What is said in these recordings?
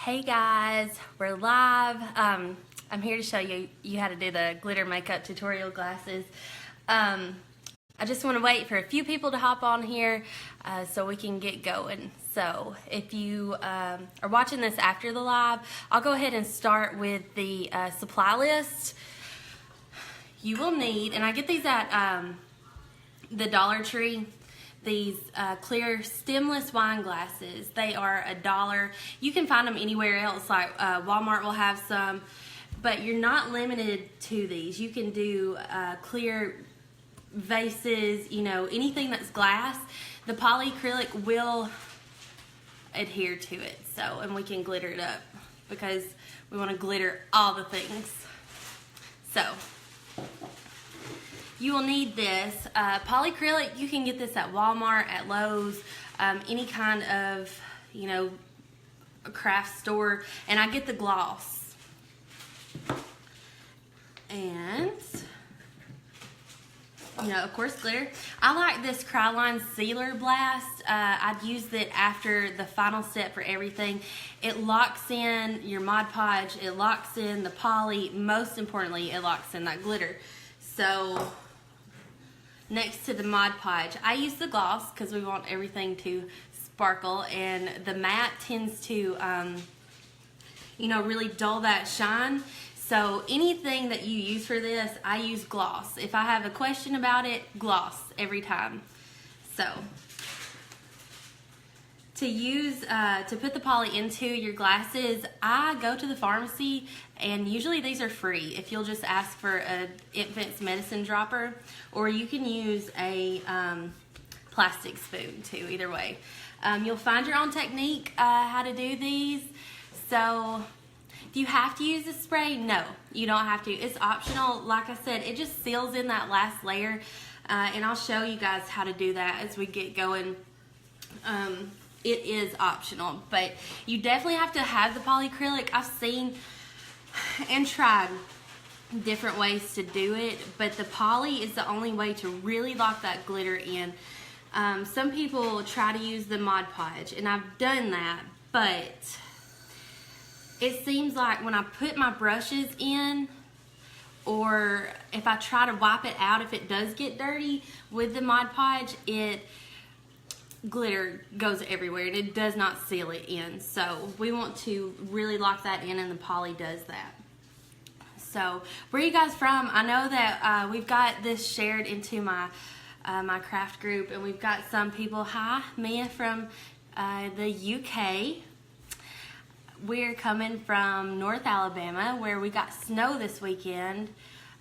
Hey guys, we're live. I'm here to show you how to do the glitter makeup tutorial glasses. I just want to wait for a few people to hop on here so we can get going. So if you are watching this after the live, I'll go ahead and start with the supply list. You will need, and I get these at the Dollar Tree, these clear stemless wine glasses. They are $1. You can find them anywhere else, like Walmart will have some, but you're not limited to these. You can do clear vases, you know, anything that's glass. The polyacrylic will adhere to it, so, and we can glitter it up because we want to glitter all the things. So you will need this polyacrylic. You can get this at Walmart, at Lowe's, any kind of, you know, a craft store. And I get the gloss. And, you know, of course, glitter. I like this Krylon Sealer Blast. I'd use it after the final step for everything. It locks in your Mod Podge. It locks in the poly. Most importantly, it locks in that glitter. So next to the Mod Podge, I use the gloss because we want everything to sparkle, and the matte tends to, you know, really dull that shine. So anything that you use for this, I use gloss. If I have a question about it, gloss every time. So to use, to put the poly into your glasses, I go to the pharmacy, and usually these are free if you'll just ask for a infant's medicine dropper, or you can use a plastic spoon too, either way. You'll find your own technique how to do these. So do you have to use a spray? No, you don't have to. It's optional. Like I said, it just seals in that last layer, and I'll show you guys how to do that as we get going. It is optional, but you definitely have to have the polyacrylic. I've seen and tried different ways to do it, but the poly is the only way to really lock that glitter in. Some people try to use the Mod Podge, and I've done that, but it seems like when I put my brushes in, or if I try to wipe it out, if it does get dirty with the Mod Podge, glitter goes everywhere and it does not seal it in. So we want to really lock that in, and the poly does that. So where are you guys from? I know that we've got this shared into my my craft group, and we've got some people. Hi, Mia from the UK. We're coming from North Alabama, where we got snow this weekend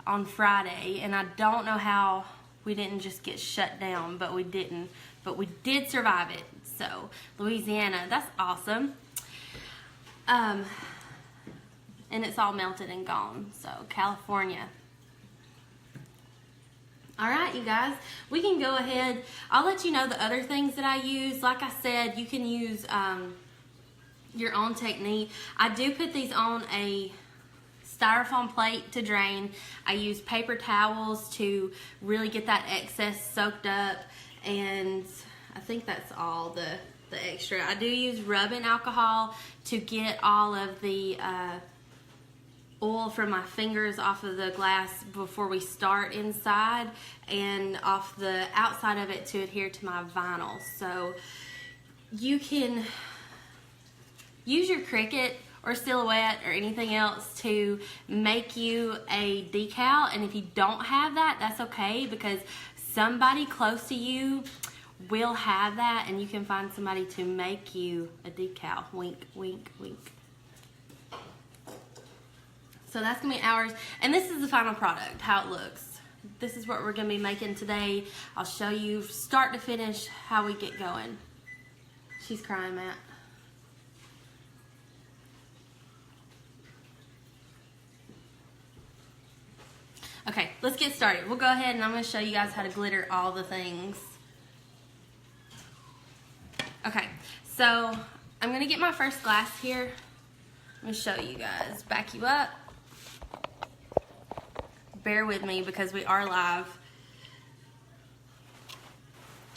on Friday, and I don't know how we didn't just get shut down, but we didn't. But we did survive it. So Louisiana, that's awesome. And it's all melted and gone. So California. All right, you guys, we can go ahead. I'll let you know the other things that I use. Like I said, you can use your own technique. I do put these on a styrofoam plate to drain. I use paper towels to really get that excess soaked up. And I think that's all the extra. I do use rubbing alcohol to get all of the oil from my fingers off of the glass before we start inside, and off the outside of it to adhere to my vinyl. So you can use your Cricut or Silhouette or anything else to make you a decal, and if you don't have that, that's okay, because somebody close to you will have that, and you can find somebody to make you a decal. Wink, wink, wink. So that's gonna be ours, and this is the final product, how it looks. This is what we're gonna be making today. I'll show you start to finish how we get going. She's crying, Matt. Okay, let's get started. We'll go ahead and I'm going to show you guys how to glitter all the things. Okay, so I'm going to get my first glass here. I'm going to show you guys. Back you up. Bear with me because we are live.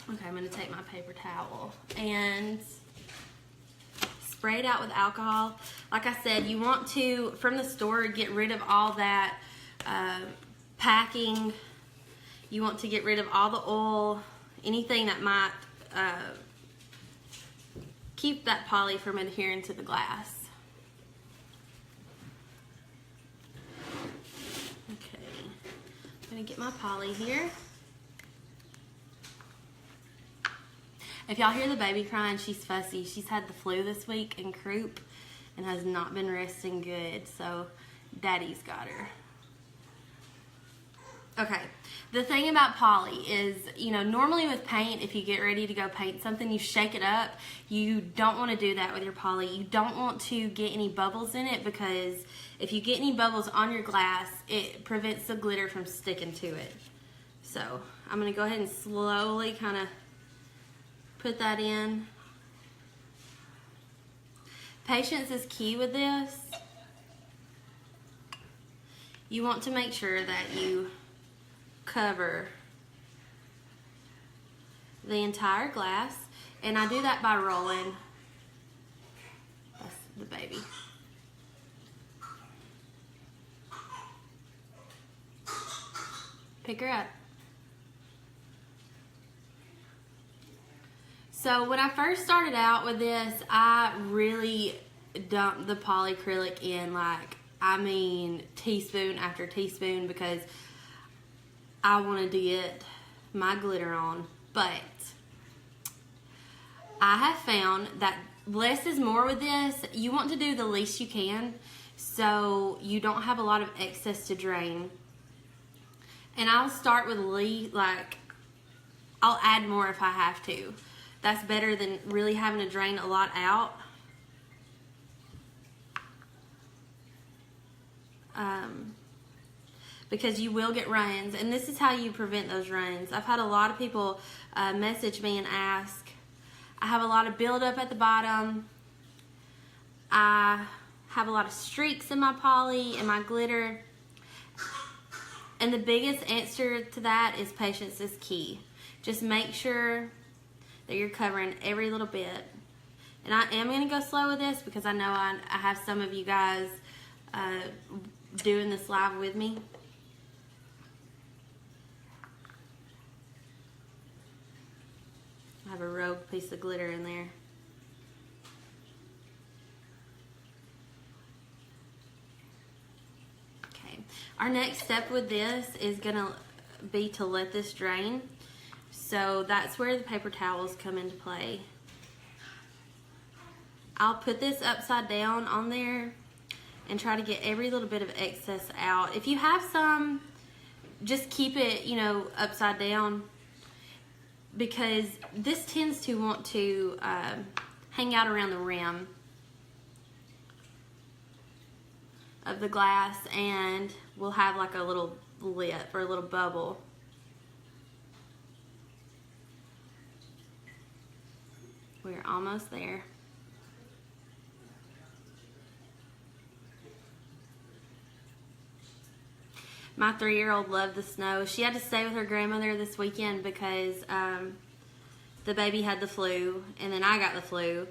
Okay, I'm going to take my paper towel and spray it out with alcohol. Like I said, you want to, from the store, get rid of all that packing. You want to get rid of all the oil, anything that might keep that poly from adhering to the glass. Okay, I'm gonna get my poly here. If y'all hear the baby crying, she's fussy. She's had the flu this week and croup and has not been resting good, so daddy's got her. Okay, the thing about poly is, you know, normally with paint, if you get ready to go paint something, you shake it up. You don't want to do that with your poly. You don't want to get any bubbles in it, because if you get any bubbles on your glass, it prevents the glitter from sticking to it. So I'm going to go ahead and slowly kind of put that in. Patience is key with this. You want to make sure that you cover the entire glass, and I do that by rolling. That's the baby. Pick her up. So when I first started out with this, I really dumped the polyacrylic in, like, I mean, teaspoon after teaspoon, because I wanted to get my glitter on. But I have found that less is more with this. You want to do the least you can, so you don't have a lot of excess to drain. And I'll start with like, I'll add more if I have to. That's better than really having to drain a lot out. Because you will get runs, and this is how you prevent those runs. I've had a lot of people message me and ask. I have a lot of buildup at the bottom. I have a lot of streaks in my poly and my glitter. And the biggest answer to that is patience is key. Just make sure that you're covering every little bit. And I am going to go slow with this, because I know I have some of you guys doing this live with me. I have a rogue piece of glitter in there. Okay, our next step with this is gonna be to let this drain. So that's where the paper towels come into play. I'll put this upside down on there and try to get every little bit of excess out. If you have some, just keep it, you know, upside down, because this tends to want to hang out around the rim of the glass, and we'll have like a little lip or a little bubble. We're almost there. My 3-year-old loved the snow. She had to stay with her grandmother this weekend because the baby had the flu, and then I got the flu,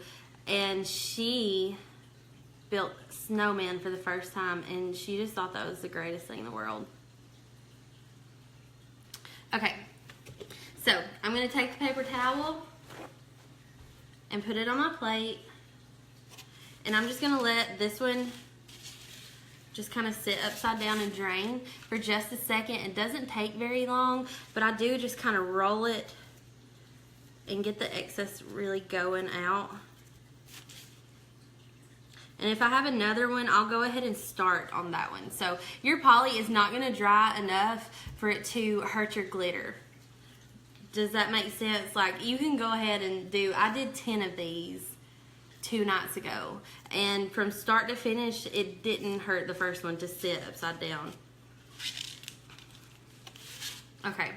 and she built snowmen for the first time, and she just thought that was the greatest thing in the world. Okay, so I'm going to take the paper towel and put it on my plate, and I'm just going to let this one just kind of sit upside down and drain for just a second. It doesn't take very long, but I do just kind of roll it and get the excess really going out. And if I have another one, I'll go ahead and start on that one. So your poly is not going to dry enough for it to hurt your glitter. Does that make sense? Like, you can go ahead and do, I did 10 of these 2 nights ago, and from start to finish, it didn't hurt the first one to sit upside down. Okay.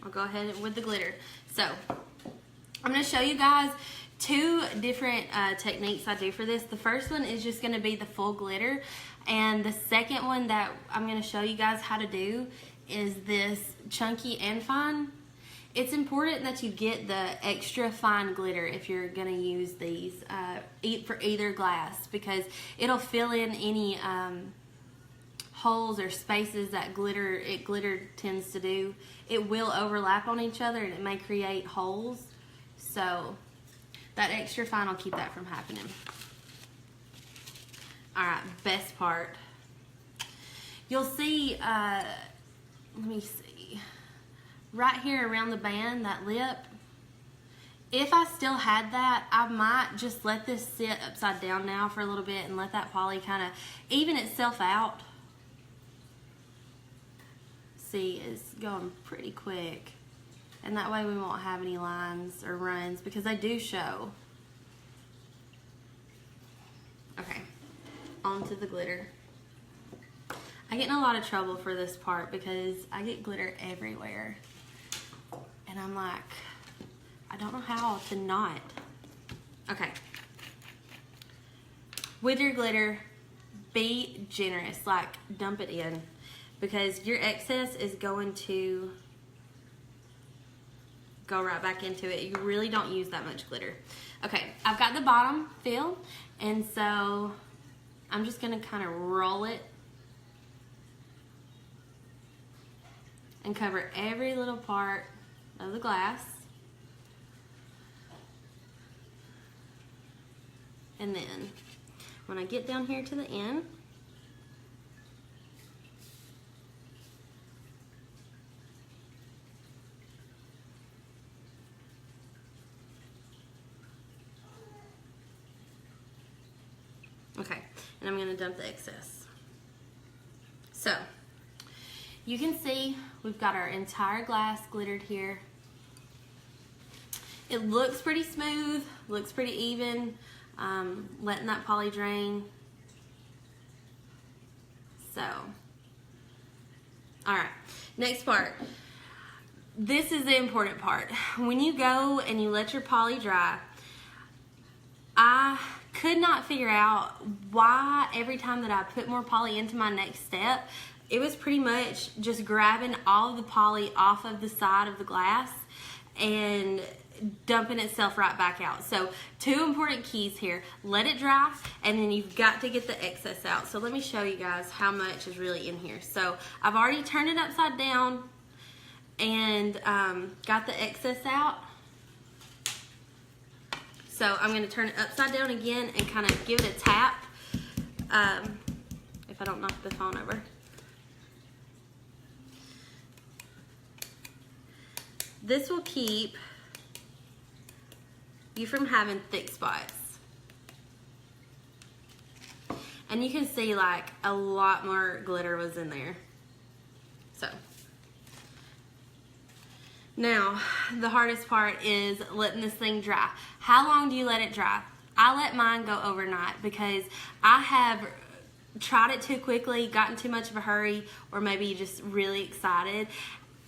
I'll go ahead with the glitter. So, I'm going to show you guys 2 different techniques I do for this. The first one is just going to be the full glitter, and the second one that I'm going to show you guys how to do is this chunky and fine. it's important that you get the extra fine glitter if you're going to use these for either glass, because it'll fill in any holes or spaces that glitter tends to do. It will overlap on each other and it may create holes. So that extra fine will keep that from happening. Alright, best part. You'll see, let me see, right here around the band, that lip, if I still had that, I might just let this sit upside down now for a little bit and let that poly kind of even itself out. See, it's going pretty quick. And that way we won't have any lines or runs, because they do show. Okay, on to the glitter. I get in a lot of trouble for this part because I get glitter everywhere. And I'm like, I don't know how to not. Okay. With your glitter, be generous. Like, dump it in, because your excess is going to go right back into it. You really don't use that much glitter. Okay, I've got the bottom filled, and so I'm just gonna kind of roll it and cover every little part of the glass. And then when I get down here to the end, okay, and I'm going to dump the excess. So you can see we've got our entire glass glittered here. It looks pretty smooth, looks pretty even, letting that poly drain. So, all right, next part. This is the important part. When you go and you let your poly dry, I could not figure out why every time that I put more poly into my next step, it was pretty much just grabbing all of the poly off of the side of the glass and dumping itself right back out. So 2 important keys here. Let it dry, and then you've got to get the excess out. So let me show you guys how much is really in here. So I've already turned it upside down and got the excess out. So I'm going to turn it upside down again and kind of give it a tap, if I don't knock the phone over. This will keep you from having thick spots. And you can see like a lot more glitter was in there. So now the hardest part is letting this thing dry. How long do you let it dry? I let mine go overnight because I have tried it too quickly, gotten too much of a hurry, or maybe just really excited,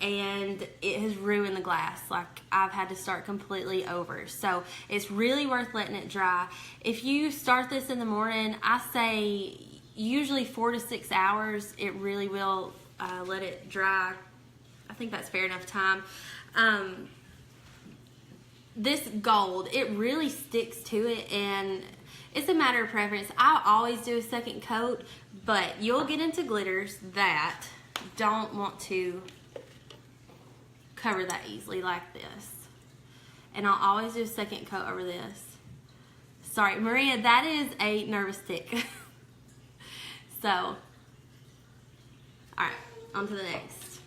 and it has ruined the glass. Like, I've had to start completely over. So it's really worth letting it dry. If you start this in the morning, I say usually 4 to 6 hours. It really will let it dry. I think that's fair enough time. This gold, it really sticks to it, and it's a matter of preference. I always do a second coat, but you'll get into glitters that don't want to cover that easily like this. And I'll always do a second coat over this. Sorry, Maria, that is a nervous tick. So, alright, on to the next.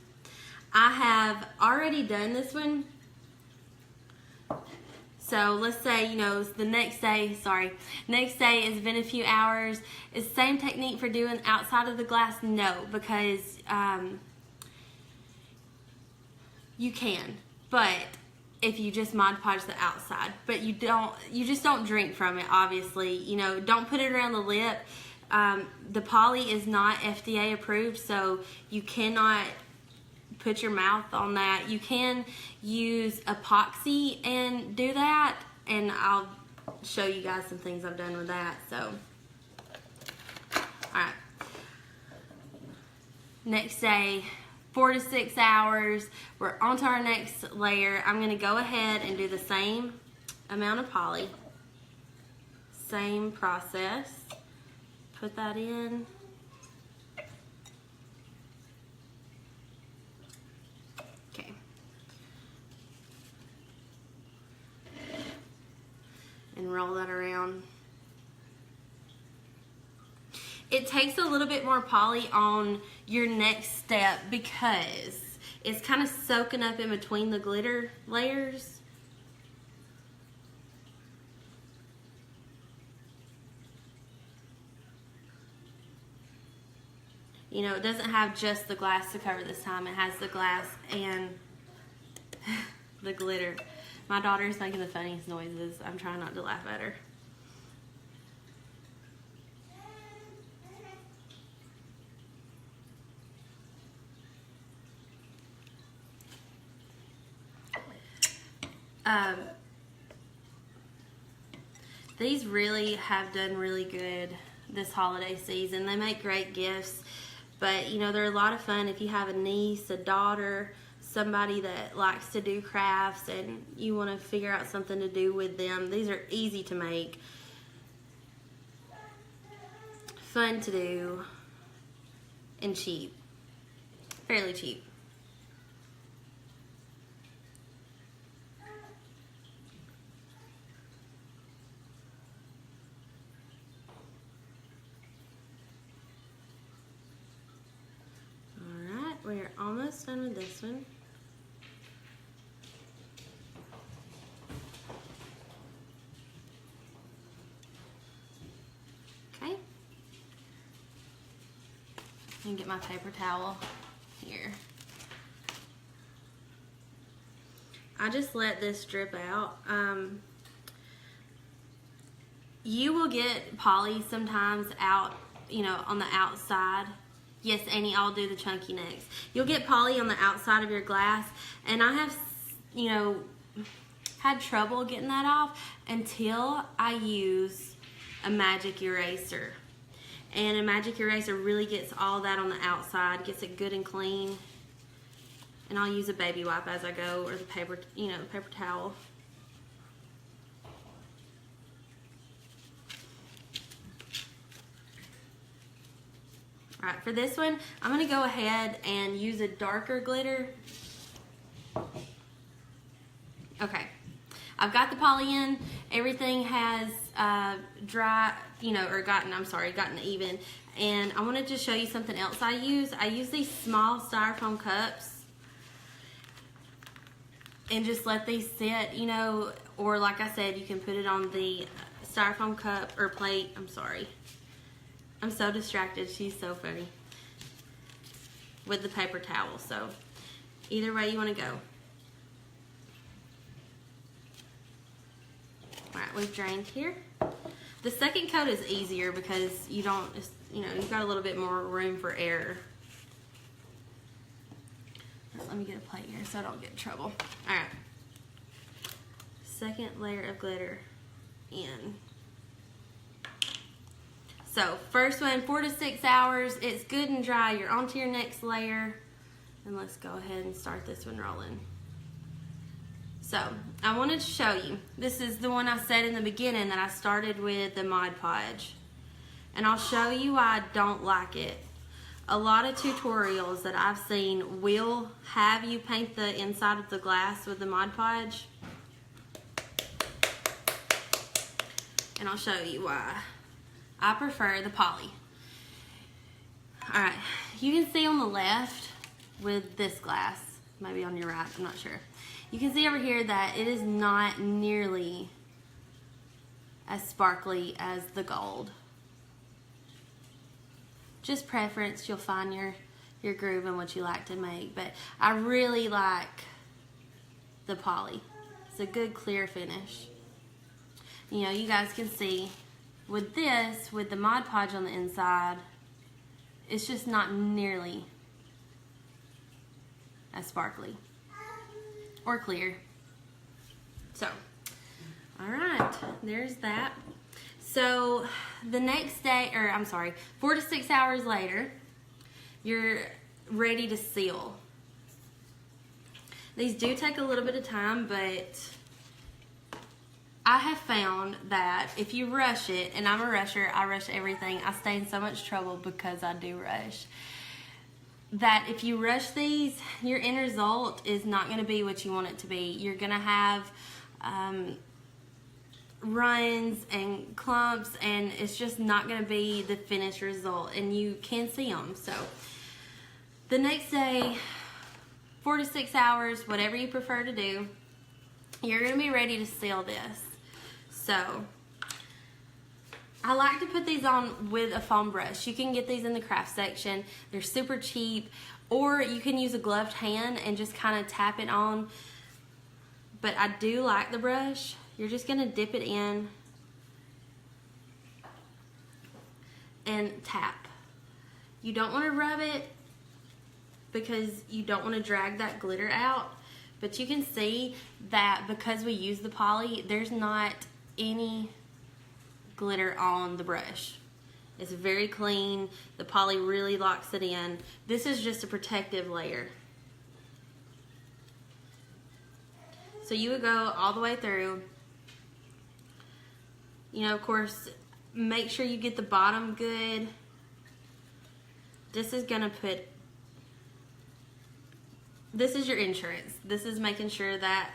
I have already done this one. So let's say, you know, the next day it's been a few hours. Is the same technique for doing outside of the glass? No, because you can, but if you just Mod Podge the outside, but you just don't drink from it, obviously. You know, don't put it around the lip. The poly is not FDA approved, so you cannot put your mouth on that. You can use epoxy and do that, and I'll show you guys some things I've done with that. So, alright. Next day, 4 to 6 hours. We're on to our next layer. I'm gonna go ahead and do the same amount of poly. Same process. Put that in. Okay. And roll that around. It takes a little bit more poly on your next step because it's kind of soaking up in between the glitter layers. You know, it doesn't have just the glass to cover this time. It has the glass and the glitter. My daughter's making the funniest noises. I'm trying not to laugh at her. These really have done really good this holiday season. They make great gifts, but you know, they're a lot of fun if you have a niece, a daughter, somebody that likes to do crafts and you want to figure out something to do with them. These are easy to make, fun to do, and cheap. Fairly cheap. We're almost done with this one. Okay. And get my paper towel here. I just let this drip out. You will get poly sometimes out, you know, on the outside. Yes, Annie, I'll do the chunky next. You'll get poly on the outside of your glass, and I have, you know, had trouble getting that off until I use a magic eraser. And a magic eraser really gets all that on the outside, gets it good and clean. And I'll use a baby wipe as I go, or the paper, you know, paper towel. Alright, for this one, I'm going to go ahead and use a darker glitter. Okay, I've got the poly in. Everything has dry, you know, or gotten even. And I wanted to show you something else I use. I use these small styrofoam cups and just let these sit, you know, or like I said, you can put it on the styrofoam cup or plate. I'm sorry. I'm so distracted. She's so funny. With the paper towel. So either way you want to go. Alright, we've drained here. The second coat is easier because you don't, you know, you've got a little bit more room for error. Let me get a plate here so I don't get in trouble. Alright. Second layer of glitter in. So, first one, 4 to 6 hours. It's good and dry. You're on to your next layer. And let's go ahead and start this one rolling. So, I wanted to show you. This is the one I said in the beginning that I started with the Mod Podge. And I'll show you why I don't like it. A lot of tutorials that I've seen will have you paint the inside of the glass with the Mod Podge. And I'll show you why. I prefer the poly. Alright, you can see on the left with this glass, maybe on your right, I'm not sure. You can see over here that it is not nearly as sparkly as the gold. Just preference, you'll find your groove and what you like to make, but I really like the poly. It's a good clear finish. You know, you guys can see with this, with the Mod Podge on the inside, it's just not nearly as sparkly or clear. So, alright, there's that. So, the next day, or I'm sorry, 4 to 6 hours later, you're ready to seal. These do take a little bit of time, but I have found that if you rush it, and I'm a rusher, I rush everything. I stay in so much trouble because I do rush. That if you rush these, your end result is not going to be what you want it to be. You're going to have runs and clumps, and it's just not going to be the finished result, and you can see them. So the next day, 4 to 6 hours, whatever you prefer to do, you're going to be ready to seal this. So I like to put these on with a foam brush. You can get these in the craft section. They're super cheap, or you can use a gloved hand and just kind of tap it on. But I do like the brush. You're just going to dip it in and tap. You don't want to rub it because you don't want to drag that glitter out. But you can see that because we use the poly, there's not any glitter on the brush. It's very clean. The poly really locks it in. This is just a protective layer. So you would go all the way through. You know, of course, make sure you get the bottom good. This is gonna put, this is your insurance. This is making sure that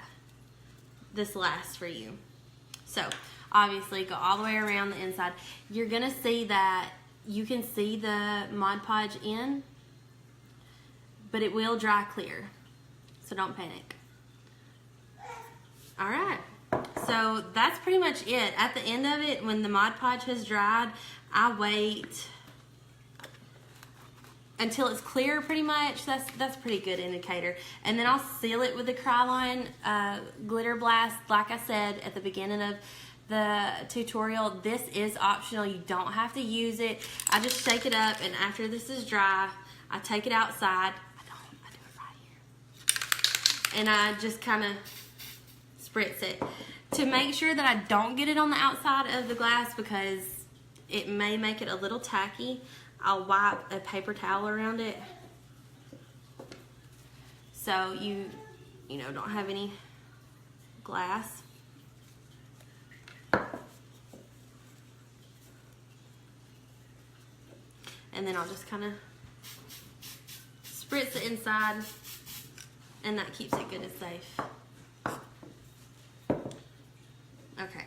this lasts for you. So obviously go all the way around the inside. You're gonna see that you can see the Mod Podge in, but it will dry clear, so don't panic. All right, so that's pretty much it. At the end of it, when the Mod Podge has dried, I wait until it's clear pretty much. That's a pretty good indicator. And then I'll seal it with the Krylon Glitter Blast. Like I said at the beginning of the tutorial, this is optional. You don't have to use it. I just shake it up, and after this is dry, I take it outside. I do it right here. And I just kind of spritz it to make sure that I don't get it on the outside of the glass, because it may make it a little tacky. I'll wipe a paper towel around it so you know, don't have any glass. And then I'll just kind of spritz it inside, and that keeps it good and safe. Okay.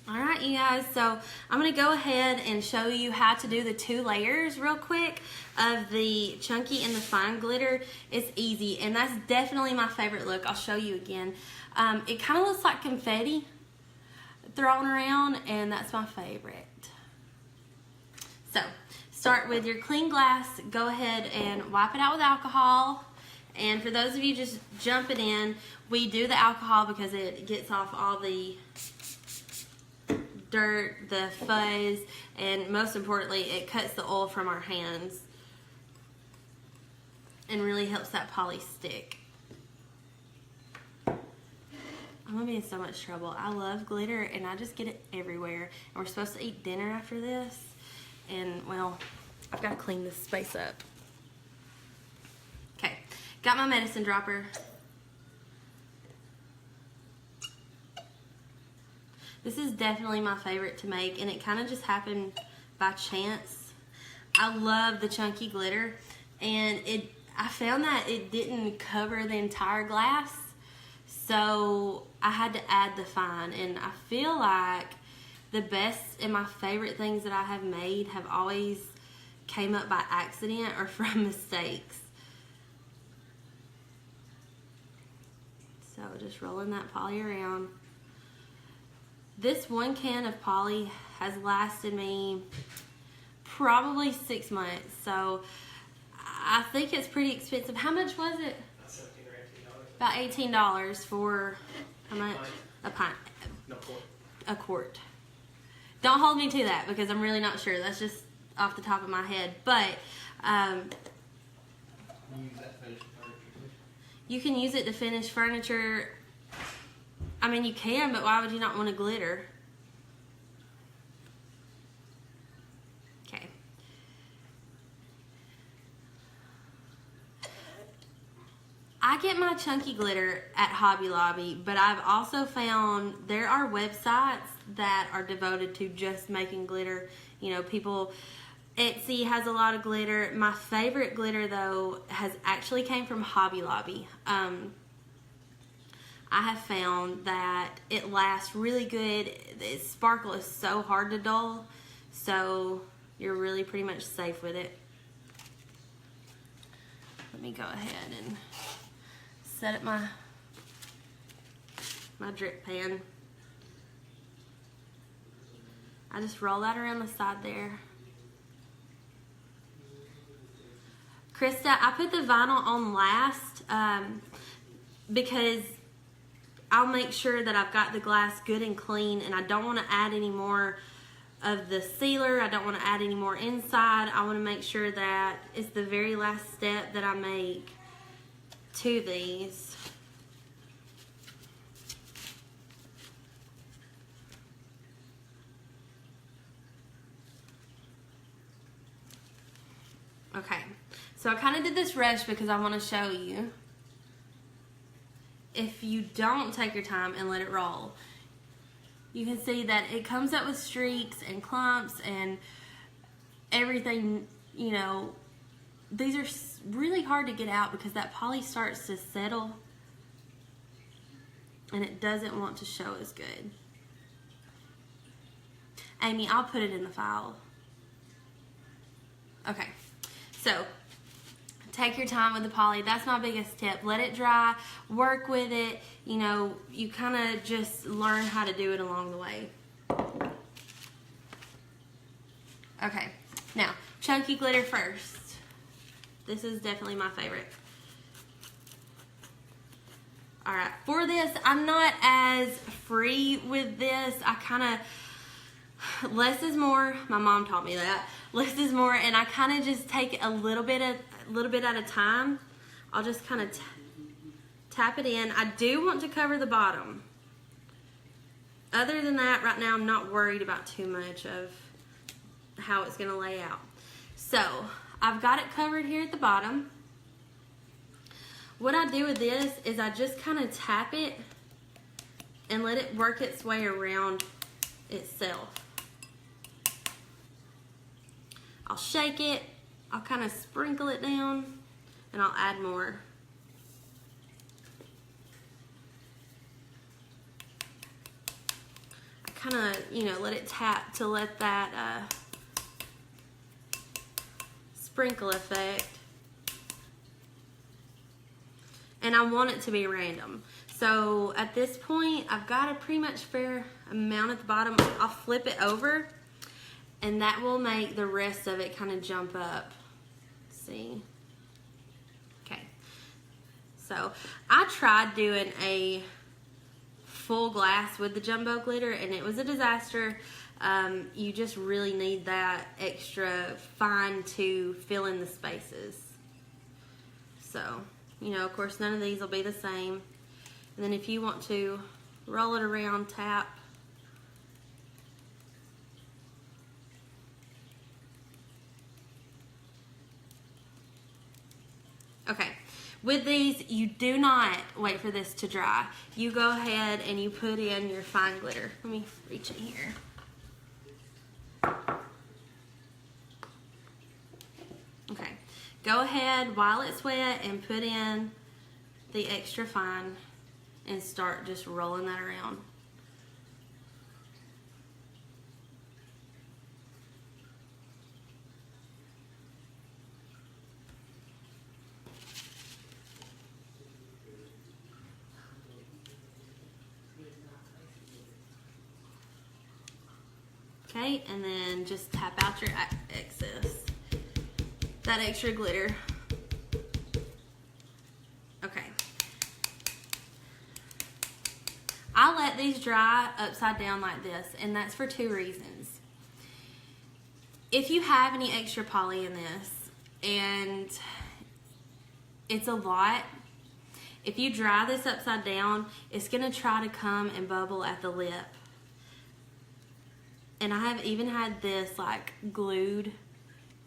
All right, you guys, so I'm going to go ahead and show you how to do the 2 layers real quick of the chunky and the fine glitter. It's easy, and that's definitely my favorite look. I'll show you again. It kind of looks like confetti thrown around, and that's my favorite. So start with your clean glass. Go ahead and wipe it out with alcohol. And for those of you just jumping in, we do the alcohol because it gets off all the dirt, the fuzz, and most importantly, it cuts the oil from our hands and really helps that poly stick. I'm gonna be in so much trouble. I love glitter, and I just get it everywhere. And we're supposed to eat dinner after this, and well, I've got to clean this space up. Okay, got my medicine dropper. This is definitely my favorite to make, and it kind of just happened by chance. I love the chunky glitter, and I found that it didn't cover the entire glass, so I had to add the fine. And I feel like the best and my favorite things that I have made have always came up by accident or from mistakes. So just rolling that poly around. This 1 can of poly has lasted me probably 6 months, so I think it's pretty expensive. How much was it? About $18 for how much? A pint. No, quart. A quart. Don't hold me to that because I'm really not sure. That's just off the top of my head. But you can use it to finish furniture. I mean, you can, but why would you not want to glitter? Okay. I get my chunky glitter at Hobby Lobby, but I've also found there are websites that are devoted to just making glitter. You know, people, Etsy has a lot of glitter. My favorite glitter, though, has actually came from Hobby Lobby. I have found that it lasts really good. Its sparkle is so hard to dull, so you're really pretty much safe with it. Let me go ahead and set up my drip pan. I just roll that around the side there. Krista, I put the vinyl on last because I'll make sure that I've got the glass good and clean, and I don't want to add any more of the sealer. I don't want to add any more inside. I want to make sure that it's the very last step that I make to these. Okay, so I kind of did this rush because I want to show you. If you don't take your time and let it roll, you can see that it comes up with streaks and clumps and everything. You know, these are really hard to get out because that poly starts to settle and it doesn't want to show as good. Amy, I'll put it in the file. Okay, so take your time with the poly. That's my biggest tip. Let it dry, work with it. You know, you kind of just learn how to do it along the way. Okay, now chunky glitter first. This is definitely my favorite. All right, for this, I'm not as free with this. I kind of, less is more. My mom taught me that. Less is more, and I kind of just take a little bit at a time. I'll just kind of tap it in. I do want to cover the bottom. Other than that, right now I'm not worried about too much of how it's going to lay out. So I've got it covered here at the bottom. What I do with this is I just kind of tap it and let it work its way around itself. I'll shake it, I'll kind of sprinkle it down, and I'll add more. I kind of, you know, let it tap to let that sprinkle effect. And I want it to be random. So at this point, I've got a pretty much fair amount at the bottom. I'll flip it over, and that will make the rest of it kind of jump up. See? Okay. So I tried doing a full glass with the jumbo glitter, and it was a disaster. You just really need that extra fine to fill in the spaces. So, you know, of course, none of these will be the same. And then if you want to roll it around, tap. Okay, with these, you do not wait for this to dry. You go ahead and you put in your fine glitter. Let me reach in here. Okay, go ahead while it's wet and put in the extra fine and start just rolling that around. Okay, and then just tap out your excess, that extra glitter. Okay. I let these dry upside down like this, and that's for two reasons. If you have any extra poly in this, and it's a lot, if you dry this upside down, it's gonna try to come and bubble at the lip. And I have even had this like glued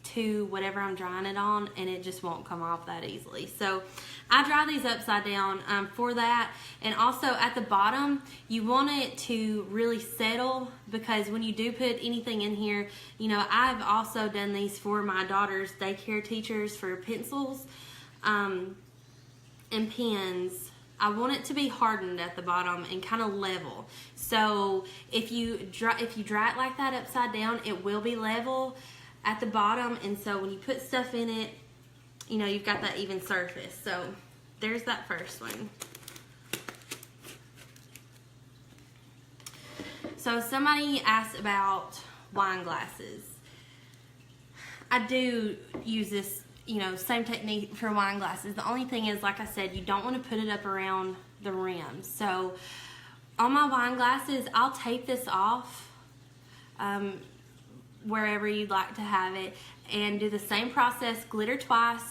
to whatever I'm drying it on, and it just won't come off that easily. So I dry these upside down for that. And also at the bottom, you want it to really settle, because when you do put anything in here, you know, I've also done these for my daughter's daycare teachers for pencils and pens. I want it to be hardened at the bottom and kind of level. So if you dry it like that upside down, it will be level at the bottom, and so when you put stuff in it, you know, you've got that even surface. So there's that first one. So somebody asked about wine glasses. I do use this, you know, same technique for wine glasses. The only thing is, like I said, you don't want to put it up around the rim. So on my wine glasses, I'll tape this off wherever you'd like to have it, and do the same process, glitter twice.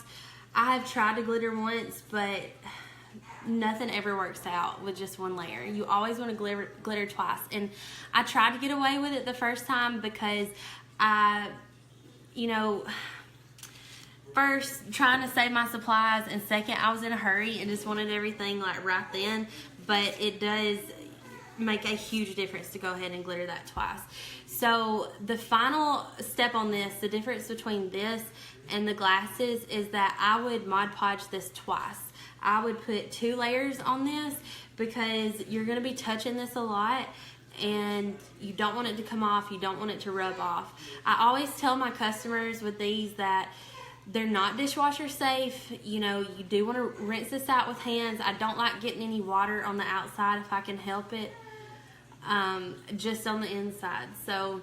I have tried to glitter once, but nothing ever works out with just one layer. You always want to glitter twice. And I tried to get away with it the first time because you know, first trying to save my supplies, and second, I was in a hurry and just wanted everything like right then. But it does make a huge difference to go ahead and glitter that twice. So the final step on this, the difference between this and the glasses, is that I would Mod Podge this twice. I would put 2 layers on this, because you're going to be touching this a lot and you don't want it to come off, you don't want it to rub off. I always tell my customers with these that they're not dishwasher safe. You know, you do want to rinse this out with hands. I don't like getting any water on the outside if I can help it, just on the inside. So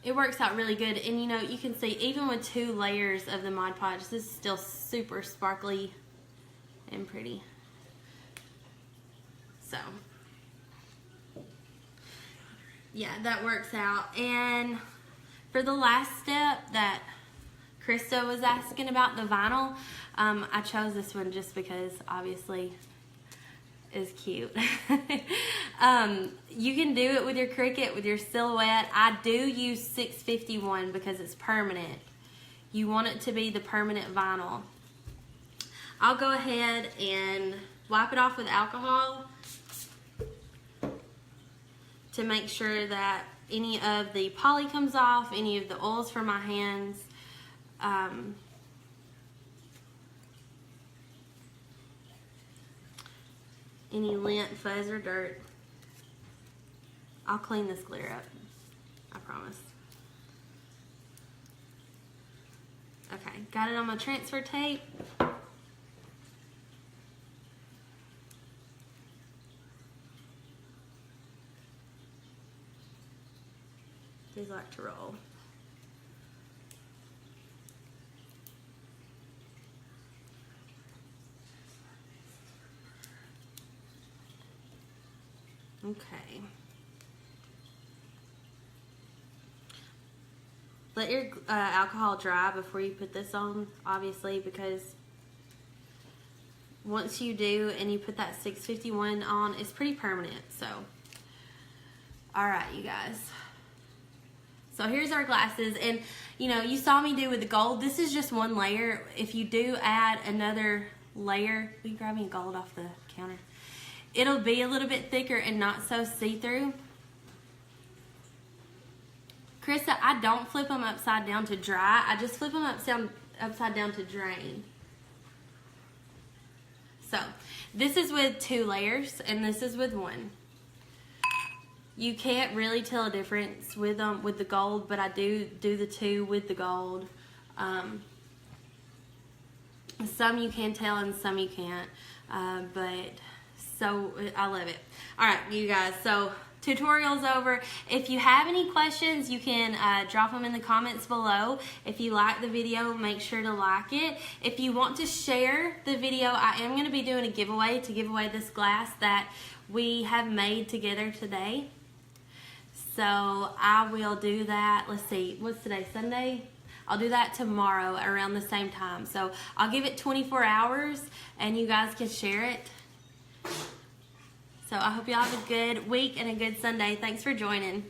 it works out really good. And you know, you can see even with 2 layers of the Mod Podge, this is still super sparkly and pretty. So yeah, that works out. And for the last step that Krista was asking about, the vinyl, I chose this one just because obviously is cute. You can do it with your Cricut, with your Silhouette. I do use 651 because it's permanent. You want it to be the permanent vinyl. I'll go ahead and wipe it off with alcohol to make sure that any of the poly comes off, any of the oils from my hands. Any lint, fuzz, or dirt. I'll clean this glitter up, I promise. Okay, got it on my transfer tape. These like to roll. Okay. Let your alcohol dry before you put this on, obviously, because once you do and you put that 651 on, it's pretty permanent. So, all right, you guys. So here's our glasses, and you know, you saw me do with the gold. This is just one layer. If you do add another layer, will you grab me gold off the counter? It'll be a little bit thicker and not so see-through. Krista, I don't flip them upside down to dry. I just flip them upside down to drain. So this is with 2 layers, and this is with 1. You can't really tell a difference with them with the gold, but I do the 2 with the gold. Some you can tell and some you can't, but so I love it. All right, you guys, so tutorial's over. If you have any questions, you can drop them in the comments below. If you like the video, make sure to like it. If you want to share the video, I am going to be doing a giveaway to give away this glass that we have made together today. So I will do that. Let's see, what's today, Sunday? I'll do that tomorrow around the same time. So I'll give it 24 hours and you guys can share it. So I hope y'all have a good week and a good Sunday. Thanks for joining.